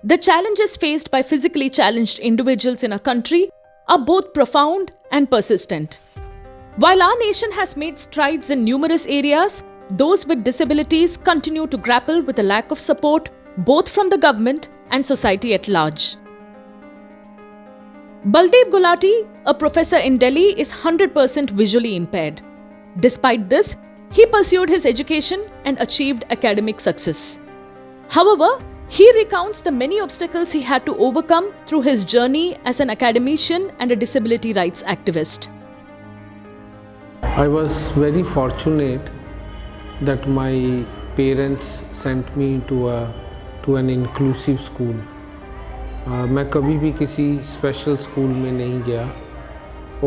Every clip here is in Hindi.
The challenges faced by physically challenged individuals in our country are both profound and persistent. While our nation has made strides in numerous areas, those with disabilities continue to grapple with a lack of support both from the government and society at large. Baldev Gulati, a professor in Delhi, is 100% visually impaired. Despite this, he pursued his education and achieved academic success. However, he recounts the many obstacles he had to overcome through his journey as an academician and a disability rights activist. I was very fortunate that my parents sent me to an inclusive school. मैं कभी भी किसी स्पेशल स्कूल में नहीं गया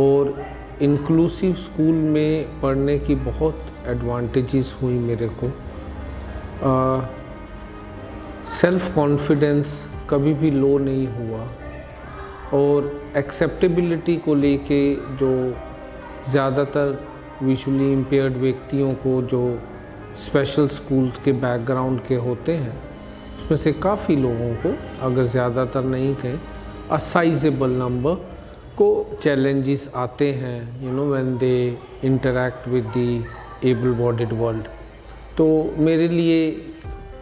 और इंक्लूसिव स्कूल में पढ़ने की बहुत एडवांटेजेस हुई मेरे को। सेल्फ कॉन्फिडेंस कभी भी लो नहीं हुआ और एक्सेप्टेबिलिटी को लेके जो ज़्यादातर विजुअली इम्पेयर्ड व्यक्तियों को जो स्पेशल स्कूल्स के बैकग्राउंड के होते हैं उसमें से काफ़ी लोगों को, अगर ज़्यादातर नहीं कहें, अ साइजेबल नंबर को चैलेंजेस आते हैं when they interact with the able bodied world. तो मेरे लिए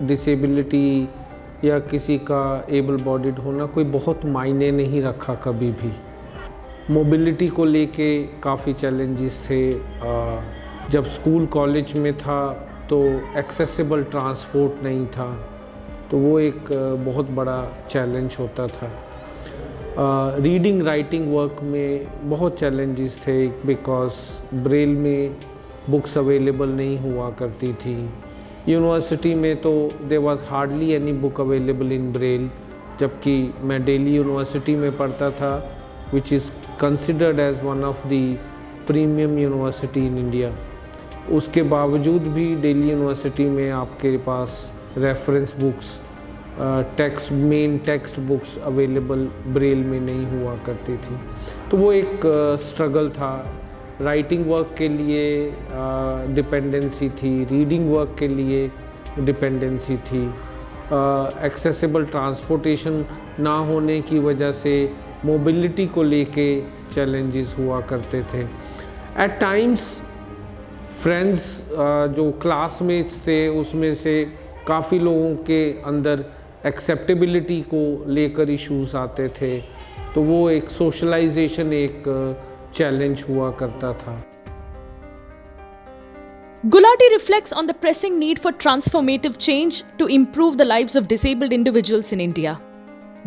डिसेबिलिटी या किसी का एबल बॉडीड होना कोई बहुत मायने नहीं रखा कभी भी। मोबिलिटी को लेके काफ़ी चैलेंजेस थे। जब स्कूल कॉलेज में था तो एक्सेसिबल ट्रांसपोर्ट नहीं था, तो वो एक बहुत बड़ा चैलेंज होता था। रीडिंग राइटिंग वर्क में बहुत चैलेंजेस थे बिकॉज ब्रेल में बुक्स अवेलेबल नहीं हुआ करती थी। यूनिवर्सिटी में तो there was hardly any book available in braille, जबकि मैं दिल्ली यूनिवर्सिटी में पढ़ता था which is considered as one of the premium university in India। उसके बावजूद भी दिल्ली यूनिवर्सिटी में आपके पास reference books, main text books available braille में नहीं हुआ करती थी। तो वो एक स्ट्रगल था। राइटिंग वर्क के लिए डिपेंडेंसी थी, रीडिंग वर्क के लिए डिपेंडेंसी थी। एक्सेसिबल ट्रांसपोर्टेशन ना होने की वजह से मोबिलिटी को लेके चैलेंजेस हुआ करते थे। एट टाइम्स फ्रेंड्स जो क्लासमेट्स थे उसमें से काफ़ी लोगों के अंदर एक्सेप्टेबिलिटी को लेकर इश्यूज आते थे, तो वो एक सोशलाइजेशन एक चैलेंज हुआ करता था। Gulati reflects on the pressing need for transformative change to improve the lives of disabled individuals in India.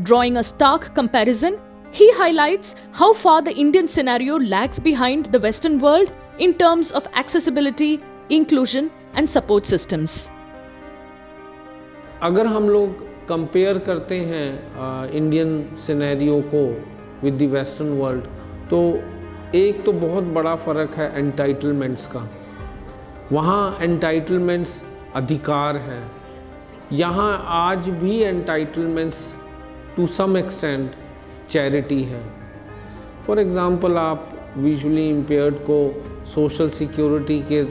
Drawing a stark comparison, he highlights how far the Indian scenario lags behind the Western world in terms of accessibility, inclusion and support systems. अगर हम लोग कंपेयर करते हैं इंडियन सिनेरियो को विद द वेस्टर्न वर्ल्ड, तो एक तो बहुत बड़ा फ़र्क है एंटाइटलमेंट्स का। वहाँ एंटाइटलमेंट्स अधिकार हैं, यहाँ आज भी entitlements to some extent charity है। फॉर एग्ज़ाम्पल, आप विजुअली इम्पेयर्ड को सोशल सिक्योरिटी के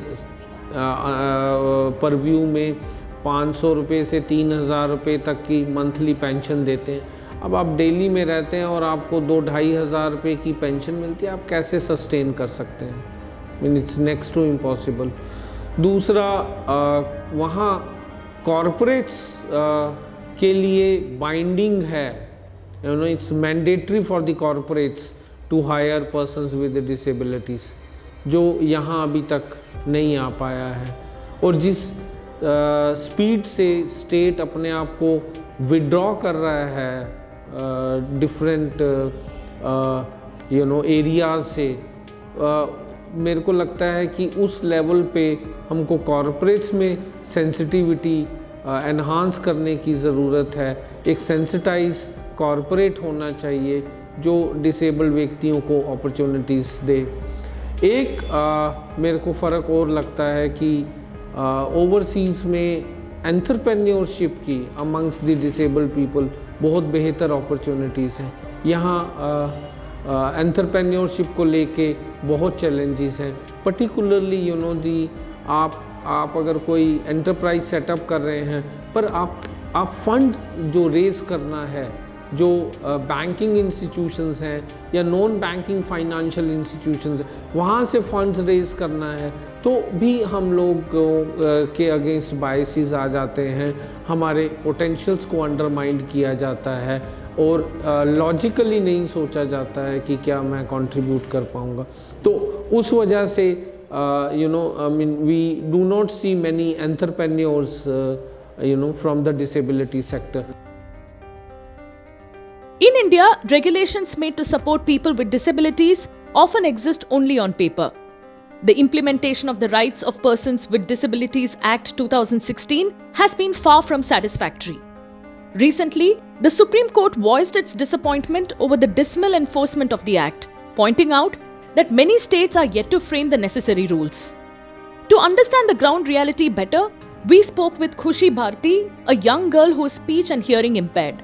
परव्यू में 500 रुपये से 3000 रुपये तक की मंथली पेंशन देते हैं। अब आप दिल्ली में रहते हैं और आपको 2-2.5 हज़ार रुपये की पेंशन मिलती है, आप कैसे सस्टेन कर सकते हैं? Mean it's next to impossible. दूसरा, वहाँ कॉरपोरेट्स के लिए बाइंडिंग है, it's mandatory for the corporates to hire persons with disabilities, जो यहाँ अभी तक नहीं आ पाया है। और जिस स्पीड से स्टेट अपने आप को विड्रॉ कर रहा है डिफरेंट एरियाज से, मेरे को लगता है कि उस लेवल पे हमको कॉरपोरेट्स में सेंसिटिविटी एनहांस करने की ज़रूरत है। एक सेंसिटाइज कॉरपोरेट होना चाहिए जो डिसेबल व्यक्तियों को अपॉर्चुनिटीज़ दे। एक मेरे को फ़र्क और लगता है कि ओवरसीज़ में एंटरप्रेन्योरशिप की अमंग्स द डिसेबल्ड पीपल बहुत बेहतर अपॉर्चुनिटीज़ हैं। यहाँ एंटरप्रेन्योरशिप को लेके बहुत चैलेंजेस हैं, पर्टिकुलरली आप अगर कोई एंटरप्राइज सेटअप कर रहे हैं पर आप फंड जो रेज़ करना है, जो बैंकिंग इंस्टीट्यूशंस हैं या नॉन बैंकिंग फाइनेंशियल इंस्टीट्यूशंस हैं, वहाँ से फंड्स रेज़ करना है, तो भी हम लोग के अगेंस्ट बायसेस आ जाते हैं, हमारे पोटेंशियल्स को अंडरमाइन किया जाता है और लॉजिकली नहीं सोचा जाता है कि क्या मैं कंट्रीब्यूट कर पाऊँगा। तो उस वजह से we do not see many entrepreneurs from the disability sector. In India, regulations made to support people with disabilities often exist only on paper. The implementation of the Rights of Persons with Disabilities Act 2016 has been far from satisfactory. Recently, the Supreme Court voiced its disappointment over the dismal enforcement of the Act, pointing out that many states are yet to frame the necessary rules. To understand the ground reality better, we spoke with Khushi Bharti, a young girl who is speech and hearing impaired.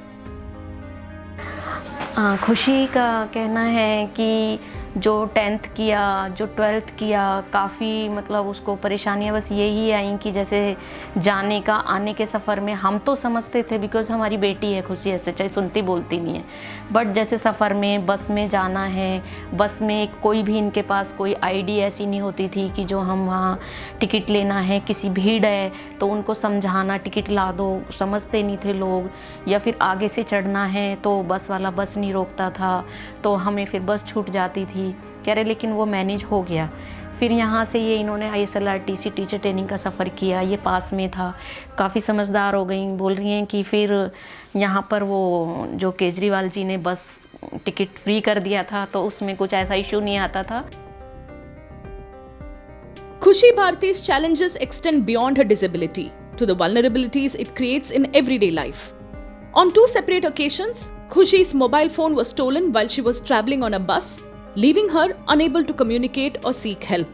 खुशी का कहना है कि जो 10th किया, जो 12th किया, काफ़ी मतलब उसको परेशानियाँ बस यही आई कि जैसे जाने का आने के सफ़र में हम तो समझते थे बिकॉज़ हमारी बेटी है खुशी, ऐसे चाहे सुनती बोलती नहीं है, बट जैसे सफ़र में बस में जाना है, बस में कोई भी इनके पास कोई आईडी ऐसी नहीं होती थी कि जो हम वहाँ टिकट लेना है, किसी भीड़ है तो उनको समझाना टिकट ला दो, समझते नहीं थे लोग, या फिर आगे से चढ़ना है तो बस वाला बस नहीं रोकता था तो हमें फिर बस छूट जाती थी, कह रहे लेकिन वो मैनेज हो गया। फिर यहाँ से ये इन्होंने ISLRTC टीचर ट्रेनिंग का सफ़र किया, ये पास में था, काफ़ी समझदार हो गई, बोल रही हैं कि फिर यहाँ पर वो जो केजरीवाल जी ने बस टिकट फ्री कर दिया था तो उसमें कुछ ऐसा इशू नहीं आता था। Khushi Bharti's challenges extend beyond her disability to the vulnerabilities it creates in everyday life. On 2 separate occasions, Khushi's mobile phone was stolen while she was traveling on a bus, leaving her unable to communicate or seek help.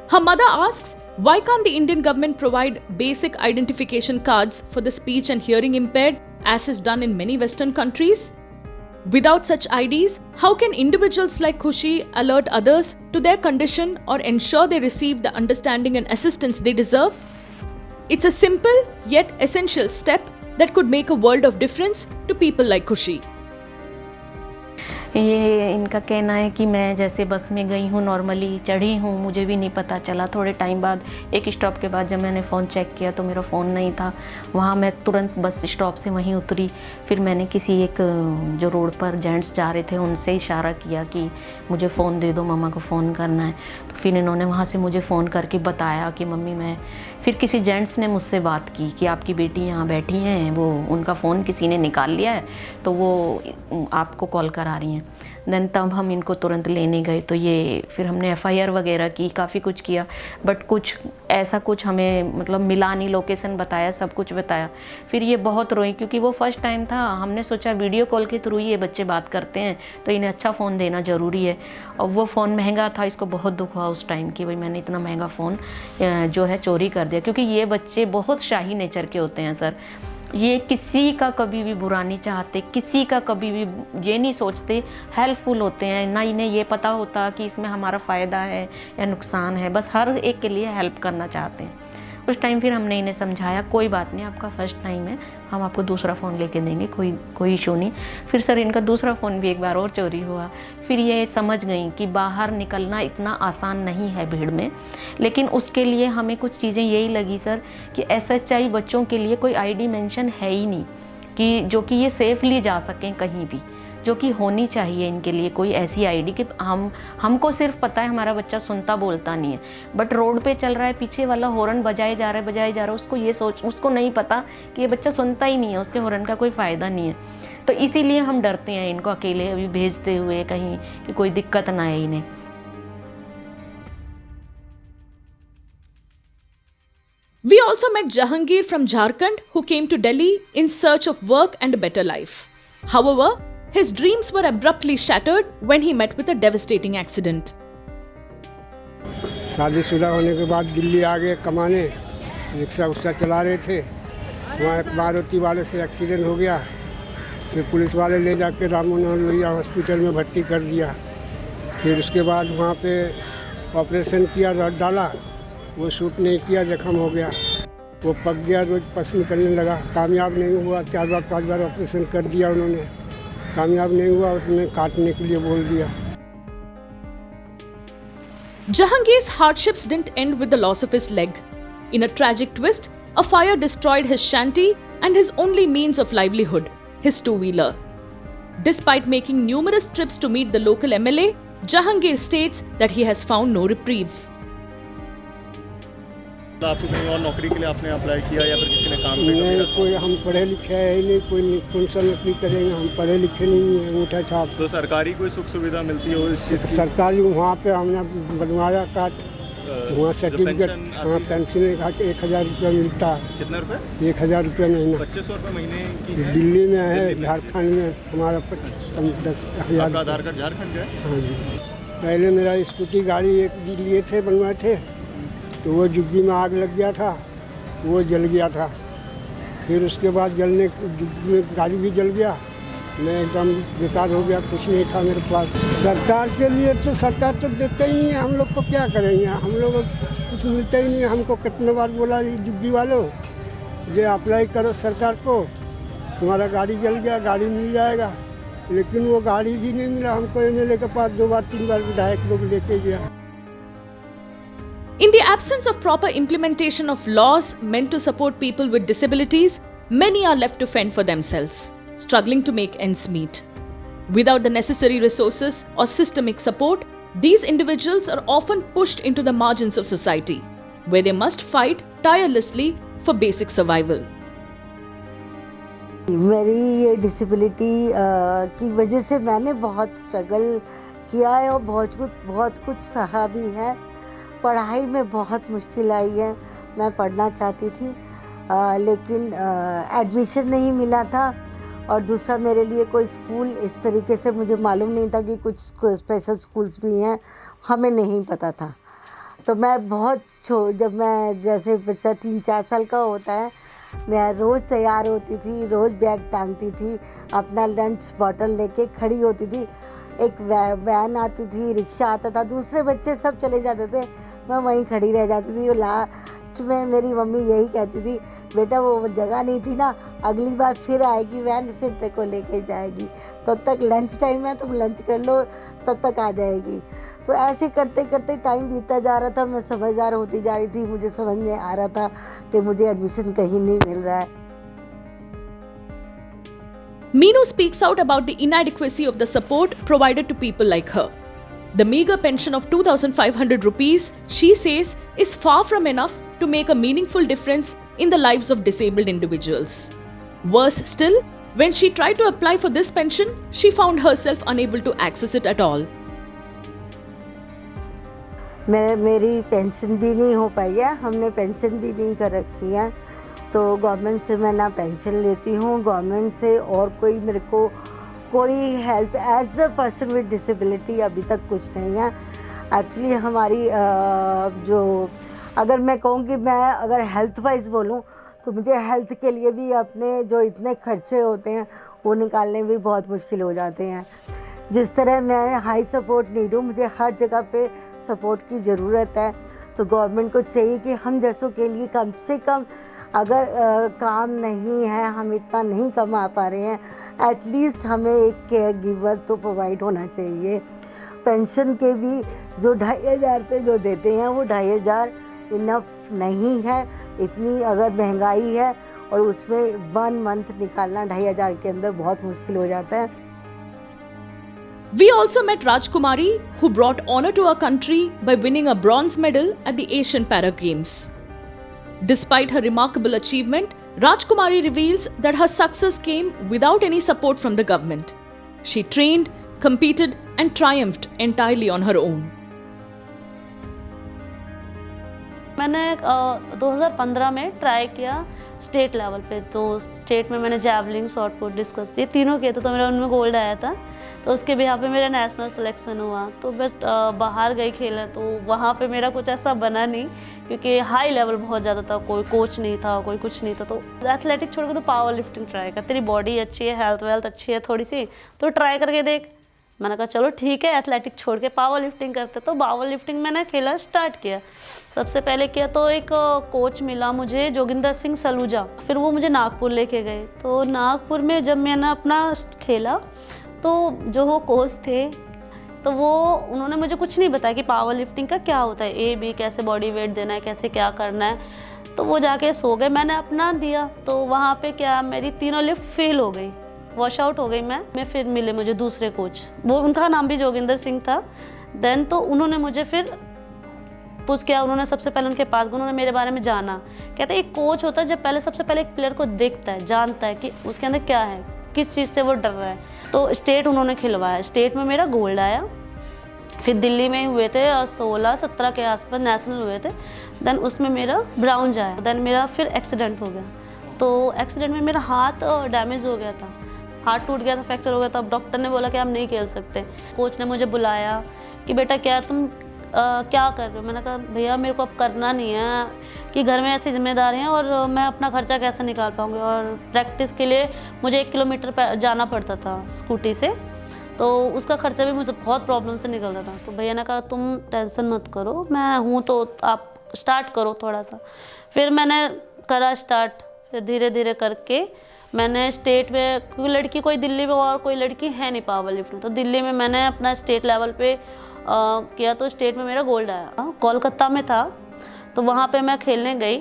Her mother asks, why can't the Indian government provide basic identification cards for the speech and hearing impaired as is done in many Western countries? Without such IDs, how can individuals like Khushi alert others to their condition or ensure they receive the understanding and assistance they deserve? It's a simple yet essential step that could make a world of difference to people like Khushi. ये इनका कहना है कि मैं जैसे बस में गई हूँ, नॉर्मली चढ़ी हूँ, मुझे भी नहीं पता चला, थोड़े टाइम बाद एक स्टॉप के बाद जब मैंने फ़ोन चेक किया तो मेरा फ़ोन नहीं था वहाँ, मैं तुरंत बस स्टॉप से वहीं उतरी, फिर मैंने किसी एक जो रोड पर जेंट्स जा रहे थे उनसे इशारा किया कि मुझे फ़ोन दे दो, मम्मा को फ़ोन करना है, तो फिर इन्होंने वहाँ से मुझे फ़ोन करके बताया कि मम्मी मैं, फिर किसी जेंट्स ने मुझसे बात की कि आपकी बेटी यहाँ बैठी हैं, वो उनका फ़ोन किसी ने निकाल लिया है तो वो आपको कॉल करा रही हैं। देन तब हम इनको तुरंत लेने गए, तो ये फिर हमने FIR वगैरह की, काफ़ी कुछ किया, बट कुछ ऐसा कुछ हमें मतलब मिला नहीं, लोकेशन बताया, सब कुछ बताया। फिर ये बहुत रोई क्योंकि वो फर्स्ट टाइम था, हमने सोचा वीडियो कॉल के थ्रू ये बच्चे बात करते हैं तो इन्हें अच्छा फ़ोन देना ज़रूरी है, और वो फ़ोन महंगा था, इसको बहुत दुख हुआ उस टाइम कि भाई मैंने इतना महंगा फ़ोन जो है चोरी कर दिया, क्योंकि ये बच्चे बहुत शाही नेचर के होते हैं सर, ये किसी का कभी भी बुरा नहीं चाहते, किसी का कभी भी ये नहीं सोचते, हेल्पफुल होते हैं, ना इन्हें ये पता होता कि इसमें हमारा फ़ायदा है या नुकसान है, बस हर एक के लिए हेल्प करना चाहते हैं। उस टाइम फिर हमने इन्हें समझाया, कोई बात नहीं, आपका फ़र्स्ट टाइम है, हम आपको दूसरा फ़ोन लेके देंगे, कोई इशू नहीं। फिर सर इनका दूसरा फ़ोन भी एक बार और चोरी हुआ, फिर ये समझ गई कि बाहर निकलना इतना आसान नहीं है भीड़ में, लेकिन उसके लिए हमें कुछ चीज़ें यही लगी सर कि SHI बच्चों के लिए कोई ID मेंशन है ही नहीं कि जो कि ये सेफली जा सकें कहीं भी, जो कि होनी चाहिए इनके लिए कोई ऐसी ID कि हमको सिर्फ पता है हमारा बच्चा सुनता बोलता नहीं है, बट रोड पे चल रहा है, पीछे वाला हॉर्न बजाए जा रहा है, उसको नहीं पता कि ये बच्चा सुनता ही नहीं है, उसके हॉर्न का कोई फ़ायदा नहीं है। तो इसीलिए हम डरते हैं इनको अकेले अभी भेजते हुए कहीं कि कोई दिक्कत ना आए इन्हें। We also met Jahangir from Jharkhand, who came to Delhi in search of work and a better life. However, his dreams were abruptly shattered when he met with a devastating accident. शादीशुदा होने के बाद दिल्ली आ गए कमाने, रिक्शा चला रहे थे, वहाँ एक मारुति वाले से एक्सीडेंट हो गया, फिर पुलिस वाले ले जाके राम मनोहर लोहिया हॉस्पिटल में भर्ती कर दिया, फिर उसके बाद वहाँ पे ऑपरेशन किया, रड डाला, वो शूट नहीं किया, जख्म हो गया। वो पक गया, रोज पस निकलने लगा। कामयाब नहीं हुआ, 4 बार 5 बार ऑपरेशन कर दिया उन्होंने, कामयाब नहीं हुआ, उसने काटने के लिए बोल दिया। Jahangir's hardships didn't end with the loss of his leg. In a tragic twist, a fire destroyed his shanty and his only means of livelihood, his two-wheeler. Despite making numerous trips to meet the local MLA, Jahangir states that he has found no reprieve. आपको कहीं और नौकरी के लिए आपने अप्लाई किया या फिर किसी ने काम पे नहीं, कोई हम पढ़े लिखे है ही नहीं, कोई कौन सा नौकरी करेंगे, हम पढ़े लिखे नहीं हैं, अंगूठा छाप। तो सरकारी कोई सुख सुविधा मिलती हो इस चीज़ की? सरकारी वहाँ पे हमने बनवाया कार्ड, वहाँ सर्टिफिकेट, हाँ पेंशन 1000 रुपया मिलता है। कितना रुपये? 1000 रुपया महीना। 2500 रुपये महीने की है? दिल्ली में है, झारखंड में हमारा 10,000। आपका आधार कार्ड झारखंड का है? हाँ जी। पहले मेरा स्कूटी गाड़ी एक लिए थे, बनवाए थे, तो वो जुग्गी में आग लग गया था, वो जल गया था। फिर उसके बाद जलने जुग्गी में गाड़ी भी जल गया, मैं एकदम बेकार हो गया, कुछ नहीं था मेरे पास। सरकार के लिए तो सरकार तो देते ही नहीं है, हम लोग को क्या करेंगे, हम लोग कुछ मिलता ही नहीं है। हमको कितने बार बोला जुग्गी वालों, ये अप्लाई करो सरकार को, तुम्हारा गाड़ी जल गया, गाड़ी मिल जाएगा, लेकिन वो गाड़ी भी नहीं मिला हमको। MLA के पास 2 बार 3 बार विधायक लोग लेके गया। In the absence of proper implementation of laws meant to support people with disabilities, many are left to fend for themselves, struggling to make ends meet. Without the necessary resources or systemic support, these individuals are often pushed into the margins of society, where they must fight tirelessly for basic survival. मेरी ये डिसेबिलिटी की वजह से मैंने बहुत स्ट्रगल किया है और बहुत कुछ सहा भी है। पढ़ाई में बहुत मुश्किल आई है। मैं पढ़ना चाहती थी लेकिन एडमिशन नहीं मिला था, और दूसरा मेरे लिए कोई स्कूल इस तरीके से मुझे मालूम नहीं था कि कुछ स्पेशल स्कूल्स भी हैं, हमें नहीं पता था। तो मैं जब मैं जैसे बच्चा 3-4 साल का होता है, मैं रोज़ तैयार होती थी, रोज़ बैग टांगती थी, अपना लंच बॉटल लेके खड़ी होती थी। एक वैन आती थी, रिक्शा आता था, दूसरे बच्चे सब चले जाते थे, मैं वहीं खड़ी रह जाती थी। और लास्ट में मेरी मम्मी यही कहती थी, बेटा वो जगह नहीं थी ना, अगली बार फिर आएगी वैन, फिर तेरे को लेके जाएगी, तब तक लंच टाइम है, तुम लंच कर लो, तब तक आ जाएगी। तो ऐसे करते करते टाइम बीतता जा रहा था, मैं समझदार होती जा रही थी, मुझे समझ में आ रहा था कि मुझे एडमिशन कहीं नहीं मिल रहा है। Meenu speaks out about the inadequacy of the support provided to people like her. The meager pension of 2,500 rupees, she says, is far from enough to make a meaningful difference in the lives of disabled individuals. Worse still, when she tried to apply for this pension, she found herself unable to access it at all. मेरी पेंशन भी नहीं हो पाई है, हमने पेंशन भी नहीं कर रखी है, तो गवर्नमेंट से मैं ना पेंशन लेती हूँ गवर्नमेंट से, और कोई मेरे को कोई help as a person with disability अभी तक कुछ नहीं है। एक्चुअली हमारी जो अगर मैं कहूँ कि मैं अगर हेल्थ वाइज बोलूँ तो मुझे हेल्थ के लिए भी अपने जो इतने खर्चे होते हैं वो निकालने भी बहुत मुश्किल हो जाते हैं। जिस तरह मैं हाई सपोर्ट नीड हूँ, मुझे हर जगह पे सपोर्ट की ज़रूरत है, तो गवर्नमेंट को चाहिए कि हम जैसों के लिए कम से कम अगर काम नहीं है, हम इतना नहीं कमा पा रहे हैं, एटलीस्ट हमें एक केयर गिवर तो प्रोवाइड होना चाहिए। पेंशन के भी जो 2500 पे जो देते हैं वो 2500 इनफ नहीं है। इतनी अगर महंगाई है और उसमें 1 मंथ निकालना 2500 के अंदर बहुत मुश्किल हो जाता है। We also met Rajkumari, who brought honor to our country by winning a bronze medal at the Asian Para Games. Despite her remarkable achievement, Rajkumari reveals that her success came without any support from the government. She trained, competed, and triumphed entirely on her own. मैंने 2015 में ट्राई किया स्टेट लेवल पे, तो स्टेट में मैंने जैवलिन, शॉट पुट, डिस्कस ये तीनों किए थे, तो मेरा उनमें गोल्ड आया था। तो उसके बिहाफ पे मेरा नेशनल सिलेक्शन हुआ, तो मैं बाहर गई खेलने, तो वहाँ पे मेरा कुछ ऐसा बना नहीं, क्योंकि हाई लेवल बहुत ज़्यादा था, कोई कोच नहीं था, कोई कुछ नहीं था। तो एथलेटिक छोड़ के तो पावर लिफ्टिंग ट्राई कर, तेरी बॉडी अच्छी है, हेल्थ वेल्थ अच्छी है थोड़ी सी, तो ट्राई करके देख। मैंने कहा चलो ठीक है, एथलेटिक छोड़ के पावर लिफ्टिंग करते। तो पावर लिफ्टिंग मैंने खेला स्टार्ट किया। सबसे पहले किया तो एक कोच मिला मुझे, जोगिंदर सिंह सलूजा। फिर वो मुझे नागपुर लेके गए। तो नागपुर में जब मैंने अपना खेला तो जो वो कोच थे तो उन्होंने मुझे कुछ नहीं बताया कि पावर लिफ्टिंग का क्या होता है, ए बी कैसे बॉडी वेट देना है, कैसे क्या करना है। तो वो जाके सो गए, मैंने अपना दिया। तो वहाँ पे क्या मेरी तीनों लिफ्ट फेल हो गई, वॉश आउट हो गई मैं। फिर मिले मुझे दूसरे कोच, वो उनका नाम भी जोगिंदर सिंह था। देन तो उन्होंने मुझे फिर पूछ किया, उन्होंने सबसे पहले उनके पास उन्होंने मेरे बारे में जाना। कहते एक कोच होता है जब सबसे पहले एक प्लेयर को देखता है, जानता है कि उसके अंदर क्या है, किस चीज़ से वो डर रहा है। तो स्टेट उन्होंने खिलवाया, स्टेट में मेरा गोल्ड आया। फिर दिल्ली में हुए थे 16-17 के आसपास नेशनल हुए थे। देन उसमें मेरा ब्राउन्ज आया। देन मेरा फिर एक्सीडेंट हो गया। तो एक्सीडेंट में मेरा हाथ डैमेज हो गया था, हाथ टूट गया था, फ्रैक्चर हो गया था। अब डॉक्टर ने बोला कि आप नहीं खेल सकते। कोच ने मुझे बुलाया कि बेटा क्या तुम क्या कर रहे हो। मैंने कहा भैया मेरे को अब करना नहीं है कि घर में ऐसी जिम्मेदारी हैं और मैं अपना खर्चा कैसे निकाल पाऊँगी। और प्रैक्टिस के लिए मुझे 1 किलोमीटर जाना पड़ता था स्कूटी से, तो उसका खर्चा भी मुझे बहुत प्रॉब्लम से निकलता था। तो भैया ने कहा तुम टेंशन मत करो, मैं हूँ तो आप स्टार्ट करो थोड़ा सा। फिर मैंने करा स्टार्ट। फिर धीरे धीरे करके मैंने स्टेट में, क्योंकि लड़की कोई दिल्ली में और कोई लड़की है नहीं पावर लिफ्ट में, तो दिल्ली में मैंने अपना स्टेट लेवल पे किया। तो स्टेट में मेरा गोल्ड आया। कोलकाता में था तो वहाँ पे मैं खेलने गई।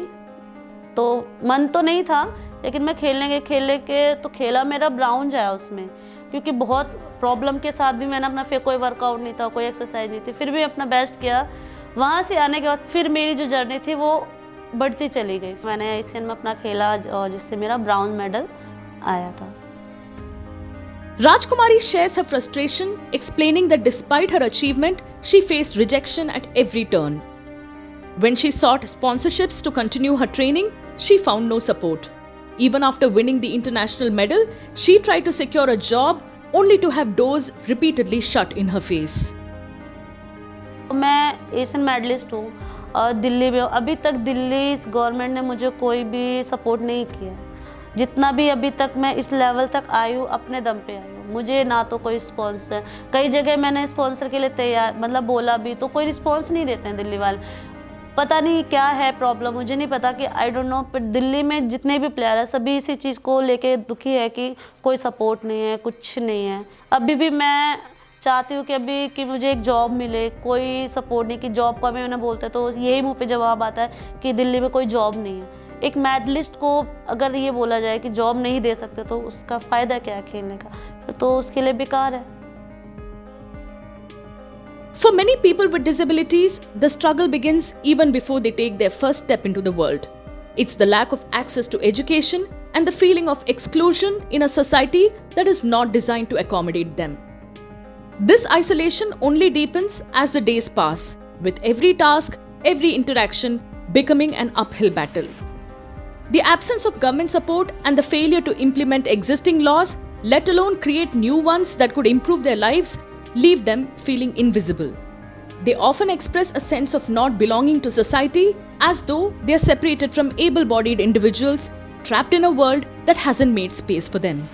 तो मन तो नहीं था लेकिन मैं खेलने के तो खेला, मेरा ब्राउन्ज आया उसमें। क्योंकि बहुत प्रॉब्लम के साथ भी मैंने अपना फिर कोई वर्कआउट नहीं था, कोई एक्सरसाइज नहीं थी, फिर भी अपना बेस्ट किया। वहाँ से आने के बाद फिर मेरी जो जर्नी थी वो बढ़ती चली गई। मैंने एशियन में अपना खेला और जिससे मेरा ब्राउन मेडल आया था। Rajkumari shares her frustration, explaining that despite her achievement, she faced rejection at every turn. When she sought sponsorships to continue her training, she found no support. Even after winning the international medal, she tried to secure a job only to have doors repeatedly shut in her face. मैं एशियन मेडलिस्ट हूँ और दिल्ली में अभी तक दिल्ली गवर्नमेंट ने मुझे कोई भी सपोर्ट नहीं किया। जितना भी अभी तक मैं इस लेवल तक आई हूँ अपने दम पे आई हूँ। मुझे ना तो कोई स्पॉन्सर, कई जगह मैंने स्पॉन्सर के लिए तैयार बोला भी तो कोई रिस्पॉन्स नहीं देते हैं दिल्ली वाले। पता नहीं क्या है प्रॉब्लम, मुझे नहीं पता कि आई डोंट नो। पर दिल्ली में जितने भी प्लेयर हैं सभी इसी चीज़ को लेके दुखी है कि कोई सपोर्ट नहीं है, कुछ नहीं है। अभी भी मैं चाहती हूँ कि मुझे एक जॉब मिले, कोई सपोर्ट नहीं कि जॉब का भी मैंने बोलते तो यही मुंह पे जवाब आता है कि दिल्ली में कोई जॉब नहीं है। एक मेडलिस्ट को अगर ये बोला जाए कि जॉब नहीं दे सकते तो उसका फ़ायदा क्या है खेलने का, फिर तो उसके लिए बेकार है। For many people with disabilities, the struggle begins even before they take their first step into the world. It's the lack of access to education and the feeling of exclusion in a society that is not designed to accommodate them. This isolation only deepens as the days pass, with every task, every interaction becoming an uphill battle. The absence of government support and the failure to implement existing laws, let alone create new ones that could improve their lives, leave them feeling invisible. They often express a sense of not belonging to society as though they are separated from able-bodied individuals trapped in a world that hasn't made space for them.